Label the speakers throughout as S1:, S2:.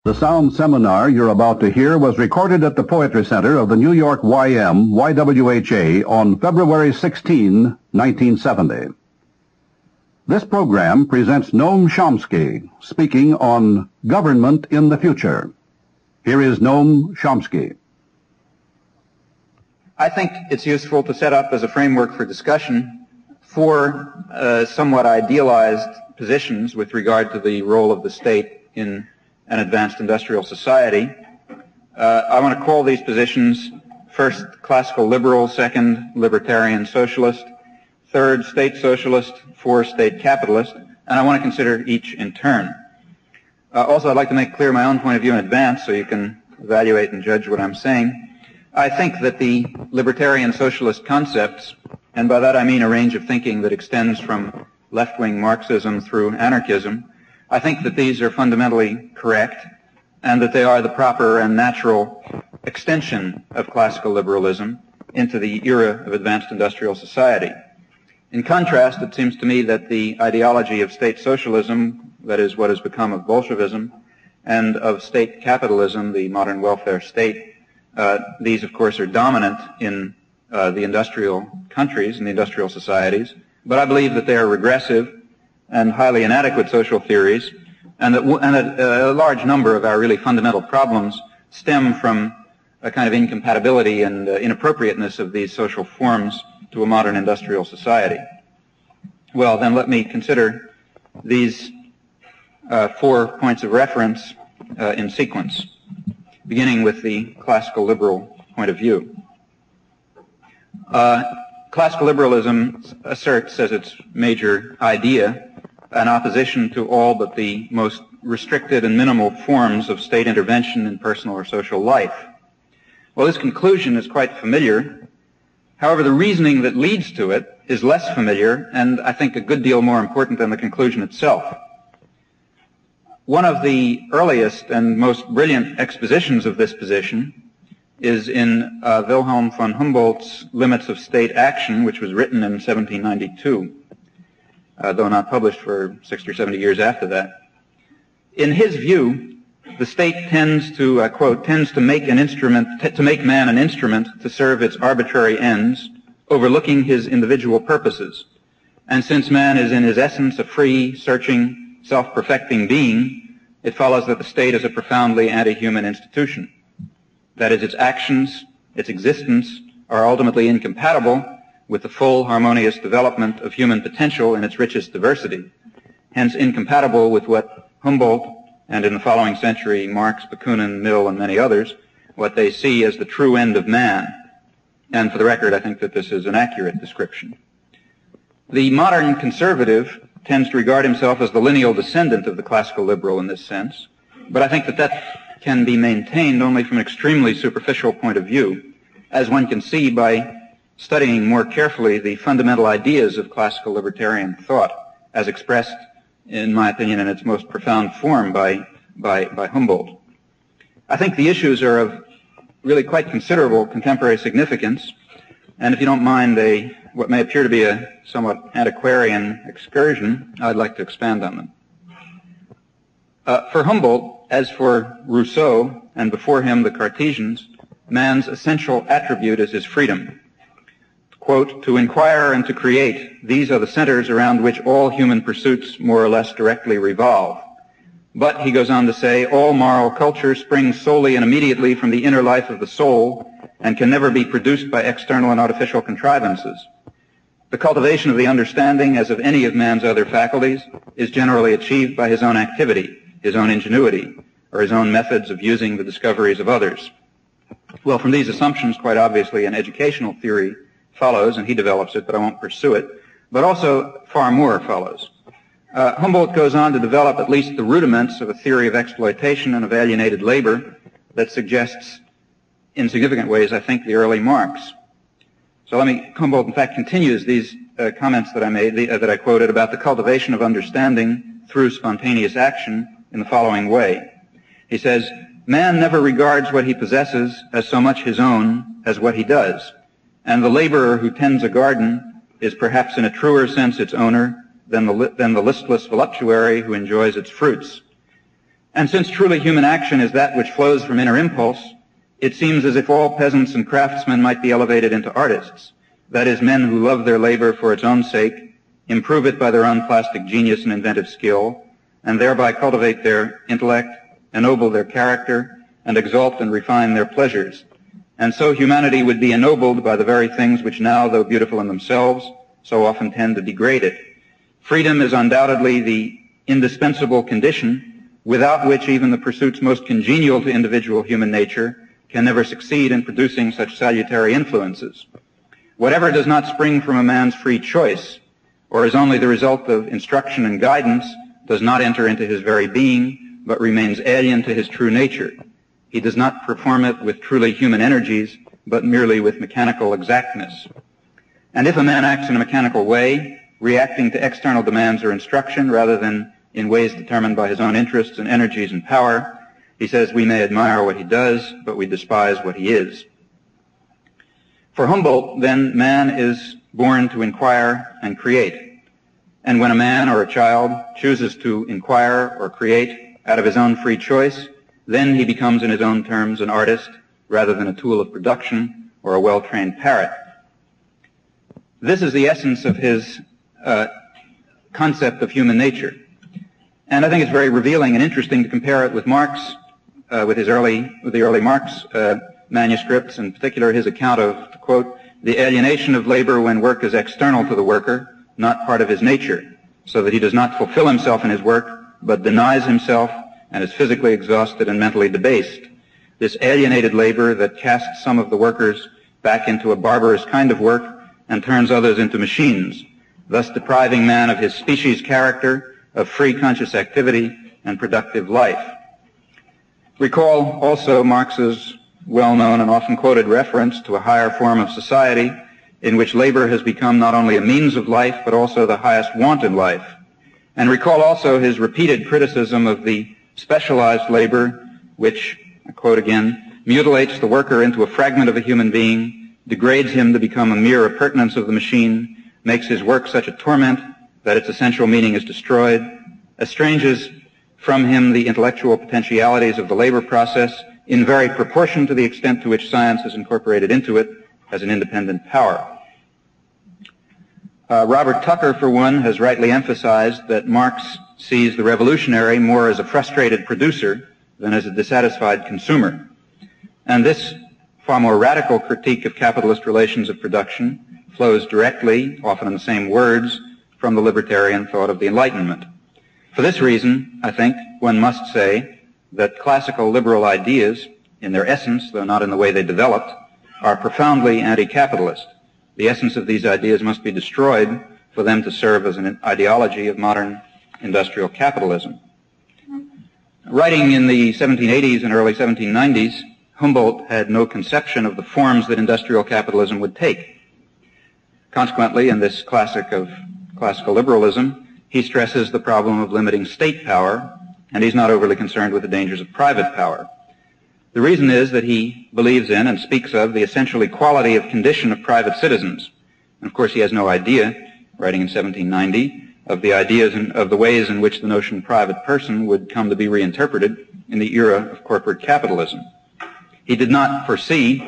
S1: The sound seminar you're about to hear was recorded at the Poetry Center of the New York YWHA on February 16, 1970. This program presents Noam Chomsky speaking on Government in the Future. Here is Noam Chomsky.
S2: I think it's useful to set up as a framework for discussion four somewhat idealized positions with regard to the role of the state in an advanced industrial society. I want to call these positions first classical liberal, second libertarian socialist, third state socialist, fourth state capitalist, and I want to consider each in turn. Also, I'd like to make clear my own point of view in advance so you can evaluate and judge what I'm saying. I think that the libertarian socialist concepts, and by that I mean a range of thinking that extends from left-wing Marxism through anarchism, I think that these are fundamentally correct and that they are the proper and natural extension of classical liberalism into the era of advanced industrial society. In contrast, it seems to me that the ideology of state socialism, that is what has become of Bolshevism, and of state capitalism, the modern welfare state, these of course are dominant in the industrial countries and the industrial societies, but I believe that they are regressive and highly inadequate social theories, and that a large number of our really fundamental problems stem from a kind of incompatibility and inappropriateness of these social forms to a modern industrial society. Well, then let me consider these 4 points of reference in sequence, beginning with the classical liberal point of view. Classical liberalism asserts as its major idea an opposition to all but the most restricted and minimal forms of state intervention in personal or social life. Well, this conclusion is quite familiar. However, the reasoning that leads to it is less familiar and I think a good deal more important than the conclusion itself. One of the earliest and most brilliant expositions of this position is in Wilhelm von Humboldt's Limits of State Action, which was written in 1792. Though not published for 60 or 70 years after that. In his view, the state tends to, quote, tends to make man an instrument to serve its arbitrary ends, overlooking his individual purposes. And since man is in his essence a free, searching, self-perfecting being, it follows that the state is a profoundly anti-human institution. That is, its actions, its existence, are ultimately incompatible with the full harmonious development of human potential in its richest diversity, hence incompatible with what Humboldt, and in the following century Marx, Bakunin, Mill, and many others, what they see as the true end of man. And for the record, I think that this is an accurate description. The modern conservative tends to regard himself as the lineal descendant of the classical liberal in this sense, but I think that that can be maintained only from an extremely superficial point of view, as one can see by studying more carefully the fundamental ideas of classical libertarian thought as expressed, in my opinion, in its most profound form by Humboldt. I think the issues are of really quite considerable contemporary significance, and if you don't mind what may appear to be a somewhat antiquarian excursion, I'd like to expand on them. For Humboldt, as for Rousseau, and before him the Cartesians, man's essential attribute is his freedom. Quote, to inquire and to create, these are the centers around which all human pursuits more or less directly revolve. But, he goes on to say, all moral culture springs solely and immediately from the inner life of the soul and can never be produced by external and artificial contrivances. The cultivation of the understanding, as of any of man's other faculties, is generally achieved by his own activity, his own ingenuity, or his own methods of using the discoveries of others. Well, from these assumptions, quite obviously, an educational theory follows, and he develops it, but I won't pursue it, but also far more follows. Humboldt goes on to develop at least the rudiments of a theory of exploitation and of alienated labor that suggests, in significant ways, I think, the early Marx. So Humboldt, in fact, continues these comments that I made, that I quoted about the cultivation of understanding through spontaneous action in the following way. He says, man never regards what he possesses as so much his own as what he does. And the laborer who tends a garden is perhaps in a truer sense its owner than the listless voluptuary who enjoys its fruits. And since truly human action is that which flows from inner impulse, it seems as if all peasants and craftsmen might be elevated into artists, that is, men who love their labor for its own sake, improve it by their own plastic genius and inventive skill, and thereby cultivate their intellect, ennoble their character, and exalt and refine their pleasures. And so humanity would be ennobled by the very things which now, though beautiful in themselves, so often tend to degrade it. Freedom is undoubtedly the indispensable condition without which even the pursuits most congenial to individual human nature can never succeed in producing such salutary influences. Whatever does not spring from a man's free choice, or is only the result of instruction and guidance, does not enter into his very being, but remains alien to his true nature. He does not perform it with truly human energies, but merely with mechanical exactness. And if a man acts in a mechanical way, reacting to external demands or instruction rather than in ways determined by his own interests and energies and power, he says we may admire what he does, but we despise what he is. For Humboldt, then, man is born to inquire and create. And when a man or a child chooses to inquire or create out of his own free choice, then he becomes in his own terms an artist rather than a tool of production or a well-trained parrot. This is the essence of his concept of human nature. And I think it's very revealing and interesting to compare it with Marx, with the early Marx manuscripts, in particular his account of, quote, the alienation of labor when work is external to the worker, not part of his nature, so that he does not fulfill himself in his work, but denies himself and is physically exhausted and mentally debased. This alienated labor that casts some of the workers back into a barbarous kind of work and turns others into machines, thus depriving man of his species character, of free conscious activity and productive life. Recall also Marx's well-known and often quoted reference to a higher form of society in which labor has become not only a means of life but also the highest want in life. And recall also his repeated criticism of the specialized labor which, I quote again, mutilates the worker into a fragment of a human being, degrades him to become a mere appurtenance of the machine, makes his work such a torment that its essential meaning is destroyed, estranges from him the intellectual potentialities of the labor process in very proportion to the extent to which science is incorporated into it as an independent power. Robert Tucker, for one, has rightly emphasized that Marx sees the revolutionary more as a frustrated producer than as a dissatisfied consumer. And this far more radical critique of capitalist relations of production flows directly, often in the same words, from the libertarian thought of the Enlightenment. For this reason, I think one must say that classical liberal ideas, in their essence, though not in the way they developed, are profoundly anti-capitalist. The essence of these ideas must be destroyed for them to serve as an ideology of modern industrial capitalism. Writing in the 1780s and early 1790s, Humboldt had no conception of the forms that industrial capitalism would take. Consequently, in this classic of classical liberalism, he stresses the problem of limiting state power, and he's not overly concerned with the dangers of private power. The reason is that he believes in and speaks of the essential equality of condition of private citizens. And of course he has no idea, writing in 1790, of the ideas and of the ways in which the notion private person would come to be reinterpreted in the era of corporate capitalism. He did not foresee,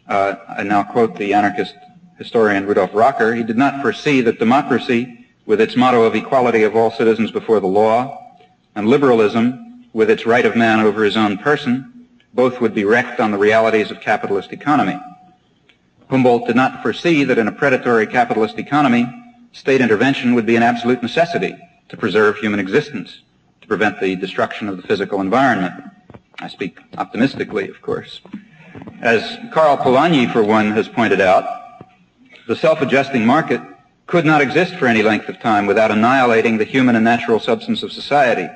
S2: I now quote the anarchist historian Rudolf Rocker, he did not foresee that democracy, with its motto of equality of all citizens before the law, and liberalism, with its right of man over his own person, both would be wrecked on the realities of capitalist economy. Humboldt did not foresee that in a predatory capitalist economy, state intervention would be an absolute necessity to preserve human existence, to prevent the destruction of the physical environment. I speak optimistically, of course. As Karl Polanyi, for one, has pointed out, the self-adjusting market could not exist for any length of time without annihilating the human and natural substance of society.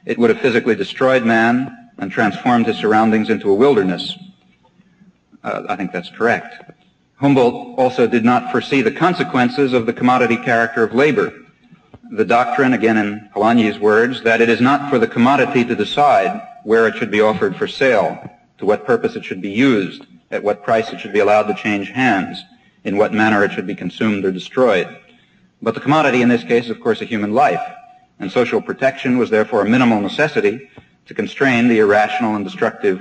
S2: It would have physically destroyed man and transformed his surroundings into a wilderness. I think that's correct. Humboldt also did not foresee the consequences of the commodity character of labor. The doctrine, again in Polanyi's words, that it is not for the commodity to decide where it should be offered for sale, to what purpose it should be used, at what price it should be allowed to change hands, in what manner it should be consumed or destroyed. But the commodity in this case is, of course, a human life, and social protection was therefore a minimal necessity to constrain the irrational and destructive